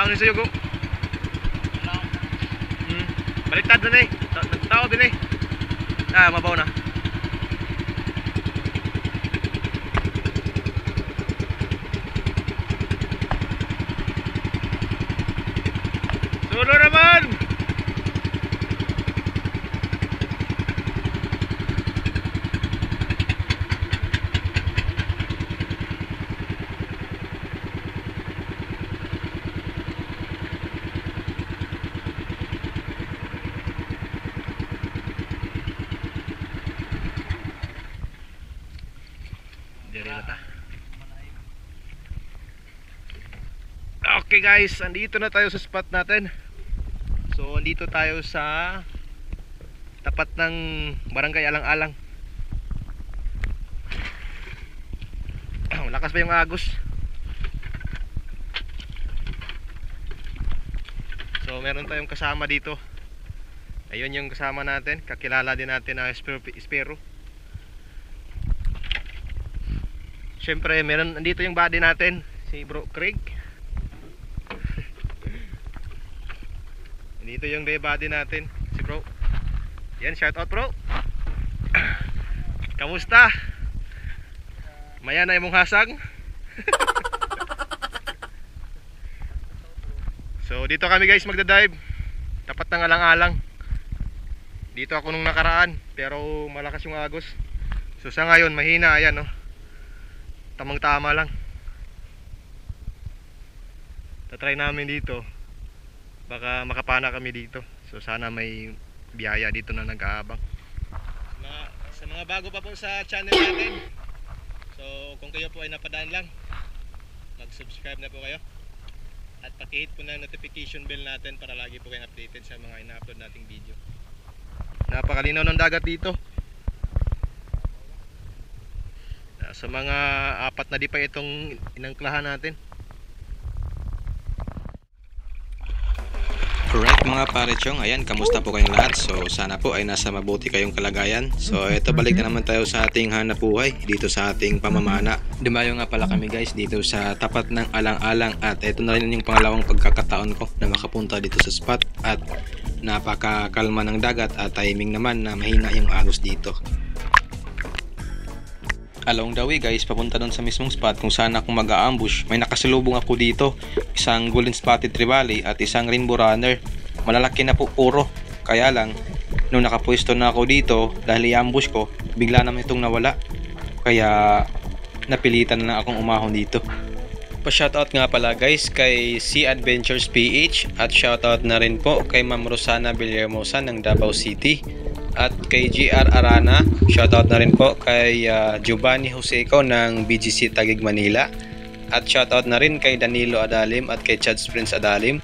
Ang sa'yo ko. Baliktad na eh. Nagtao din eh. Mabaw na. Sulo naman! Okay guys, andito na tayo sa spot natin. So andito tayo sa tapat ng barangay Alang-Alang. Lakas pa yung agos. So meron tayong kasama dito. Ayun yung kasama natin. Kakilala din natin na Espero. Siyempre meron andito yung buddy natin, si Bro Craig. Dito yung body natin, si Bro. Yan, shout out Bro. Kamusta? Maya na imong hasang. So dito kami guys magda-dive. Tapat ng Alang-Alang. Dito ako nung nakaraan, pero malakas yung agos. So sa ngayon mahina, ayan no. Tamang-tama lang. Tatry namin dito. Baka makapana kami dito. So sana may biyaya dito na nag-aabang. Sa mga bago pa po sa channel natin, so kung kayo po ay napadaan lang, mag-subscribe na po kayo. At paki-hit po na notification bell natin para lagi po kayong updated sa mga ina-upload nating video. Napakalinaw ng dagat dito. Sa mga 4 na di pa itong inangklahan natin. Alright mga parechong, ayan, kamusta po kayong lahat? So sana po ay nasa mabuti kayong kalagayan. So eto, balik na naman tayo sa ating hanap buhay dito sa ating pamamana. Dumayo nga pala kami guys dito sa tapat ng Alang-Alang. At eto na rin yung pangalawang pagkakataon ko na makapunta dito sa spot. At napakakalma ng dagat at timing naman na mahina yung agos dito. Along the way guys, papunta doon sa mismong spot kung saan ako mag-a-ambush, may nakasalubong ako dito, isang golden spotted trevally at isang rainbow runner. Malalaki na po puro, kaya lang nung nakapwesto na ako dito dahil i-ambush ko, bigla naman itong nawala, kaya napilitan na lang akong umahon dito. Pa-shoutout nga pala guys kay Sea Adventures PH at shoutout na rin po kay Ma'am Rosana Villahermosa ng Davao City. At kay GR Arana, shoutout na rin po kay Giovanni Joseco ng BGC Taguig Manila. At shoutout na rin kay Danilo Adalim at kay Chad's Prince Adalim.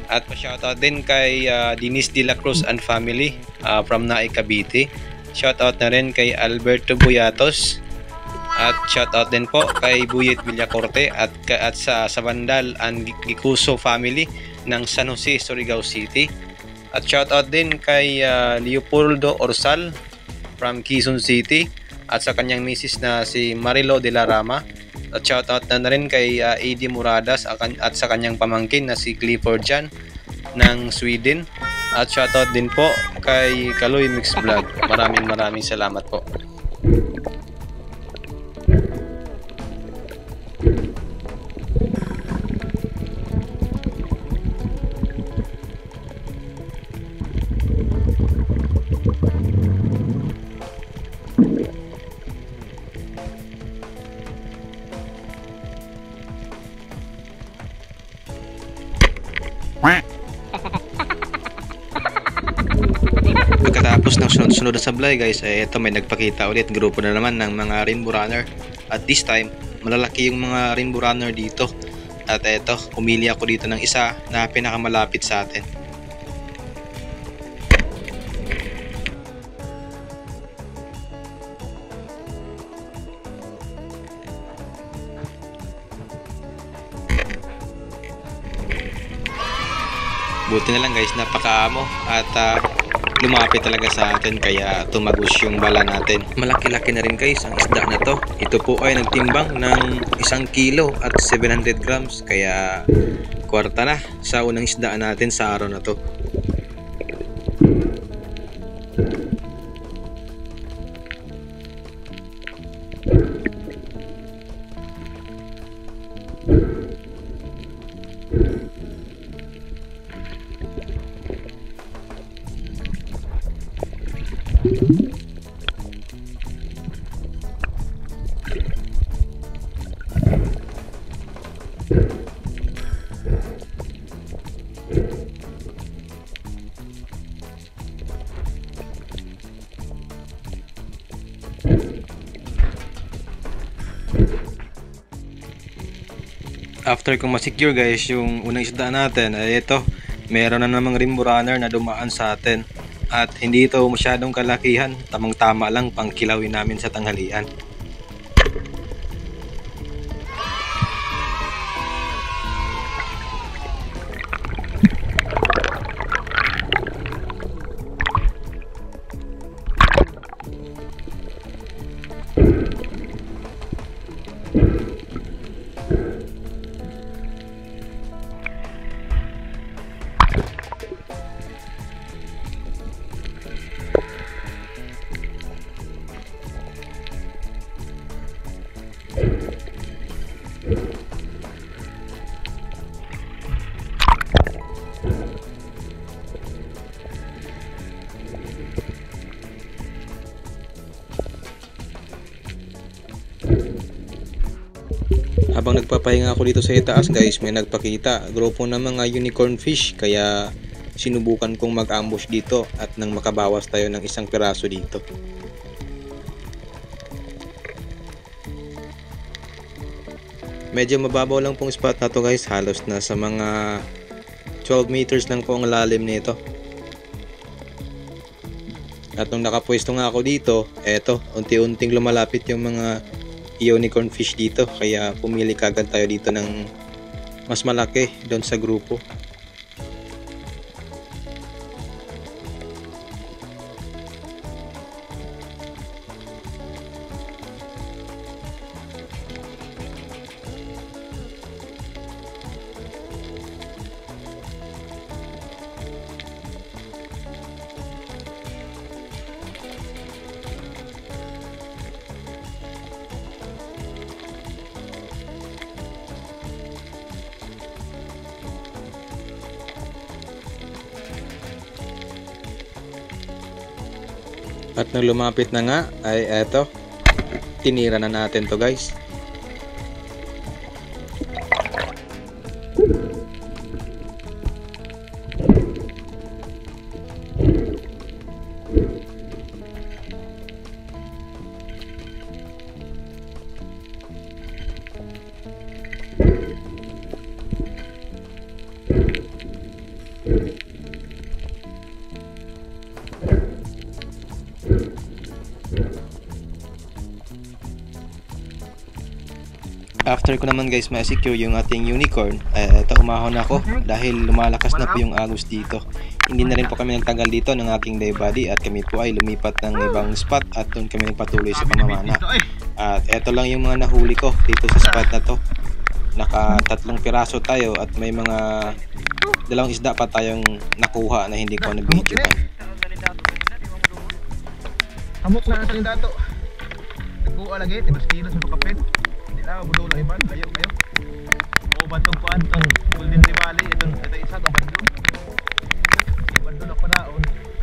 At pa-shoutout din kay Denise De La Cruz and family from Naik, Cavite. Shoutout na rin kay Alberto Buyatos. At shoutout din po kay Buyet Villacorte at sa Bandal and Gikuso family ng San Jose, Surigao City. At shoutout din kay Leopoldo Orsal from Quezon City at sa kanyang misis na si Marilo de la Rama. At shoutout na rin kay Eddie Muradas at sa kanyang pamangkin na si Clifford Jan ng Sweden. At shoutout din po kay Kaloy Mix Vlog. Maraming salamat po. Pagkatapos ng sunod-sunod na sablay guys, ito may nagpakita ulit, grupo na naman ng mga rainbow runner. At this time, malalaki yung mga rainbow runner dito. At ito, pumili ako dito ng isa na pinakamalapit sa atin. Buti na lang guys, napakaamo at lumapit talaga sa atin kaya tumagos yung bala natin. Malaki-laki na rin guys ang isda na to. Ito po ay nagtimbang ng 1 kilo at 700 grams kaya kwarta na sa unang isdaan natin sa araw na to. After kong ma-secure guys yung unang isda natin, ay ito, meron na namang rainbow runner na dumaan sa atin. At hindi ito masyadong kalakihan, tamang tama lang pang kilawin namin sa tanghalian. Habang nagpapahinga ako dito sa itaas guys, may nagpakita, grupo ng mga unicorn fish, kaya sinubukan kong mag-ambush dito at nang makabawas tayo ng isang piraso dito. Medyo mababaw lang pong spot na to guys, halos na sa mga 12 meters lang po ang lalim nito. At nung nakapwesto nga ako dito, eto, unti-unting lumalapit yung mga unicorn fish dito, kaya pumili kagad tayo dito ng mas malaki doon sa grupo. At nang lumapit na nga ay eto, tinira na natin to guys. After ko naman guys ma-secure yung ating unicorn, ito umahon ako dahil lumalakas na po yung agos dito. Hindi na rin po kami nagtagal dito ng aking dive body at kami po ay lumipat ng ibang spot at doon kami nagpatuloy sa pamamana. At ito lang yung mga nahuli ko dito sa spot na to. Naka 3 piraso tayo at may mga 2 isda pa tayong nakuha na hindi ko na-videoan. Hamok na natin dato. Nagbuo lagi, tibas kilos sa kapit. Budol lang iban, kayo. O batong kuan tong Golden Trevally, ito isa ka bandong. Si bandong ako naon,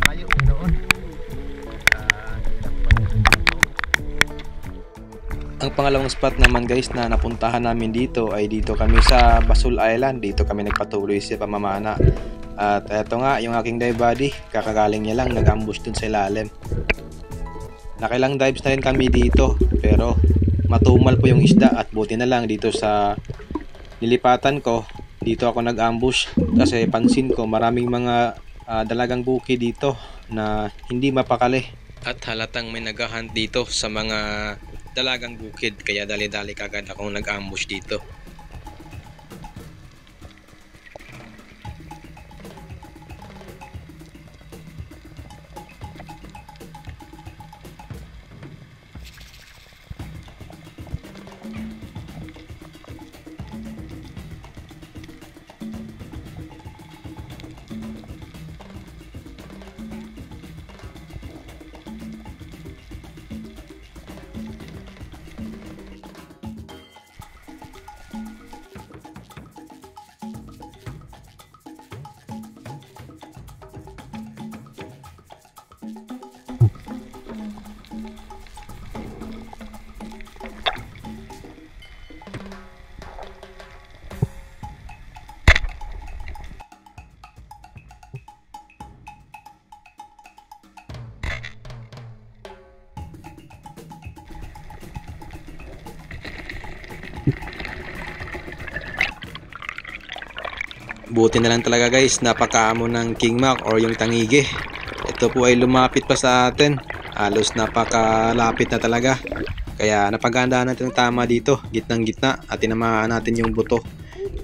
kayo doon. Ang pangalawang spot naman guys na napuntahan namin dito ay dito kami sa Basol Island. Dito kami nagpatuloy sa pamamana. At eto nga yung aking dive body, kakagaling niya lang nag-ambush dun sa ilalim. Nakilang dives na rin kami dito pero matumal po yung isda at buti na lang dito sa nilipatan ko, dito ako nag-ambush kasi pansin ko maraming mga dalagang buki dito na hindi mapakali at halatang may nag-hunt dito sa mga dalagang bukid, kaya dali-dali kagad akong nag-ambush dito. Buti na lang talaga guys, napakaamo ng King Mac or yung tangige. Ito po ay lumapit pa sa atin. Halos napakalapit na talaga. Kaya napaghandaan natin ng tama dito, gitnang gitna, at tinamaan natin yung buto.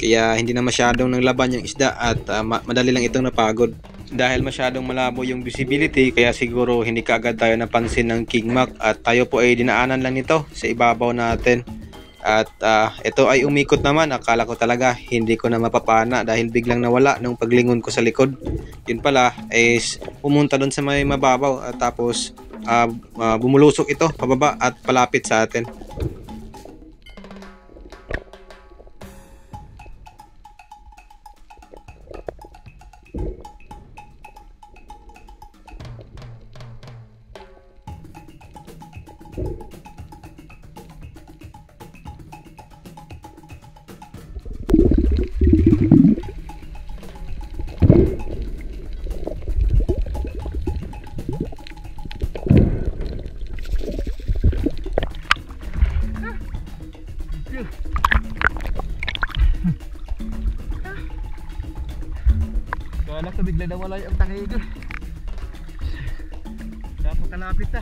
Kaya hindi na masyadong naglaban yung isda at madali lang itong napagod. Dahil masyadong malabo yung visibility, kaya siguro hindi kaagad tayo napansin ng King Mac at tayo po ay dinaanan lang nito sa ibabaw natin. At ito ay umikot naman. Akala ko talaga hindi ko na mapapana dahil biglang nawala nung paglingon ko sa likod. Yun pala is pumunta doon sa may mababaw at tapos bumulusok ito pababa at palapit sa atin. Kala ko bigla nawala yung tangige. Napakalapit na.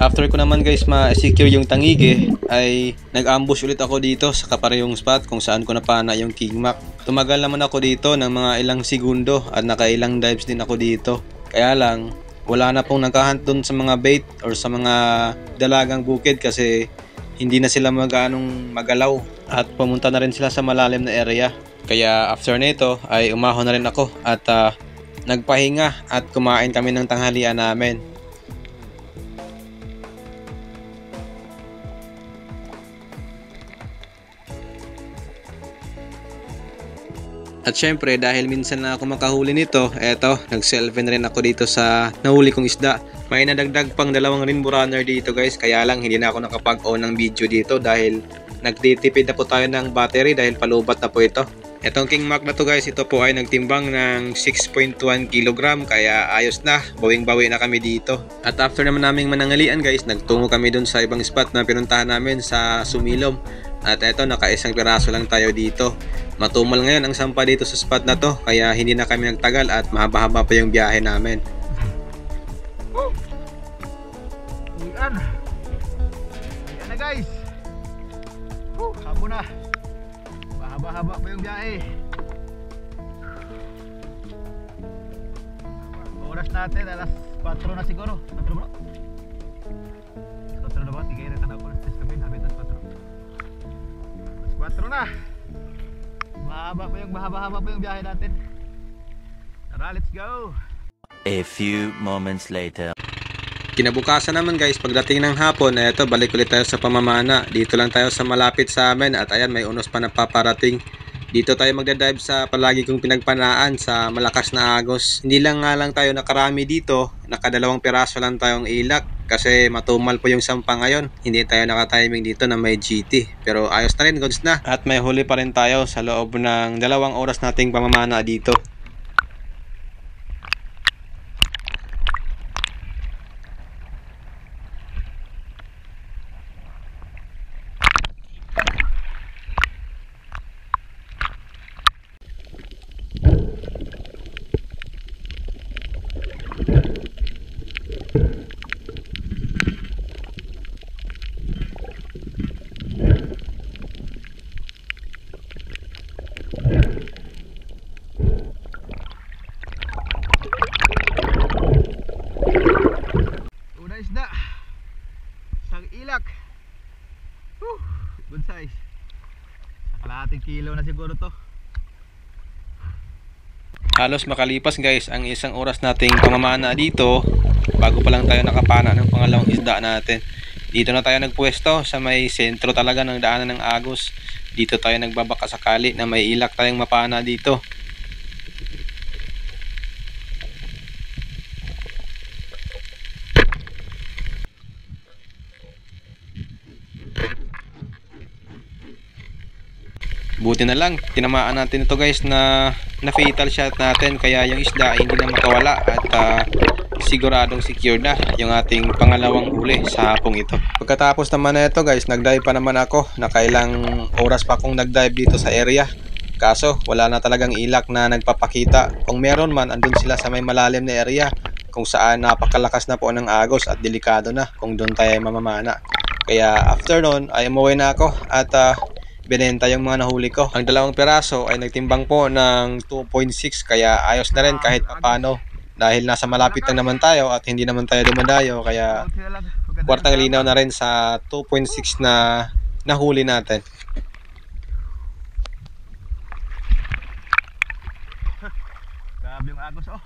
After ko naman guys ma-secure yung tangige, ay nag-ambush ulit ako dito sa kaparehong spot kung saan ko napana yung King Mac. Tumagal naman ako dito ng mga ilang segundo at nakailang dives din ako dito. Kaya lang, wala na pong nagkahunt dun sa mga bait or sa mga dalagang bukid kasi hindi na sila magalaw at pumunta na rin sila sa malalim na area. Kaya after nito ay umahon na rin ako at nagpahinga at kumain kami ng tanghalian namin. At syempre dahil minsan na ako makahuli nito, eto, nag-selfie na rin ako dito sa nahuli kong isda. May nadagdag pang 2 rainbow runner dito guys, kaya lang hindi na ako nakapag-on ng video dito dahil nagtitipid na po tayo ng battery dahil palubat na po ito. Etong King Mac na to guys, ito po ay nagtimbang ng 6.1 kg kaya ayos na, bawing-bawi na kami dito. At after naman naming manangalian guys, nagtungo kami dun sa ibang spot na pinuntahan namin sa Sumilom. At eto, naka-isang piraso lang tayo dito. Matumal ngayon ang sampa dito sa spot na to, kaya hindi na kami nagtagal at mahaba-haba pa yung biyahe namin. Yan na guys. Habo na. Mahaba-haba pa yung biyahe. Oras natin alas 4 na siguro. 4 ba? 4 na ba? Tigay na tanaw ko na sa kabin. Habit alas 4. Alas 4 na. Mahaba-haba pa yung biyahe natin. Tara, let's go. A few moments later. Kinabukasan naman guys, pagdating ng hapon, eto, balik ulit tayo sa pamamana. Dito lang tayo sa malapit sa amin at ayan, may unos pa na paparating. Dito tayo magdadive sa palagi kong pinagpanaan sa malakas na agos. Hindi lang nga lang tayo nakarami dito, nakadalawang piraso lang tayong ilak kasi matumal po yung sampa ngayon. Hindi tayo nakatiming dito na may GT. Pero ayos na rin, goods na. At may huli pa rin tayo sa loob ng 2 oras nating pamamana dito. Una isda. Isang ilak. Good size. Kalahating kilo na siguro to. Halos makalipas guys ang 1 oras nating pamamana dito bago pa lang tayo nakapana ng pangalawang isda natin. Dito na tayo nagpwesto sa may sentro talaga ng daanan ng agos. Dito tayo nagbabaka sakali na may ilak tayong mapana dito. Buti na lang, tinamaan natin ito guys na fatal shot natin kaya yung isda ay hindi na makawala at siguradong secure na yung ating pangalawang huli sa hapong ito. Pagkatapos naman na ito guys, nagdive pa naman ako. Nakailang oras pa akong nagdive dito sa area. Kaso wala na talagang ilak na nagpapakita. Kung meron man, andun sila sa may malalim na area kung saan napakalakas na po ng agos at delikado na kung doon tayo mamamana. Kaya after nun ay umuwi na ako at binenta yung mga nahuli ko. Ang 2 piraso ay nagtimbang po ng 2.6 kaya ayos na rin kahit paano dahil nasa malapit lang naman tayo at hindi naman tayo dumadayo kaya kwartang linaw na rin sa 2.6 na nahuli natin. Grabe yung agos oh.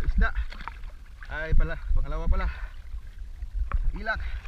Isda. Ay pala, pangalawa pala. Ilak.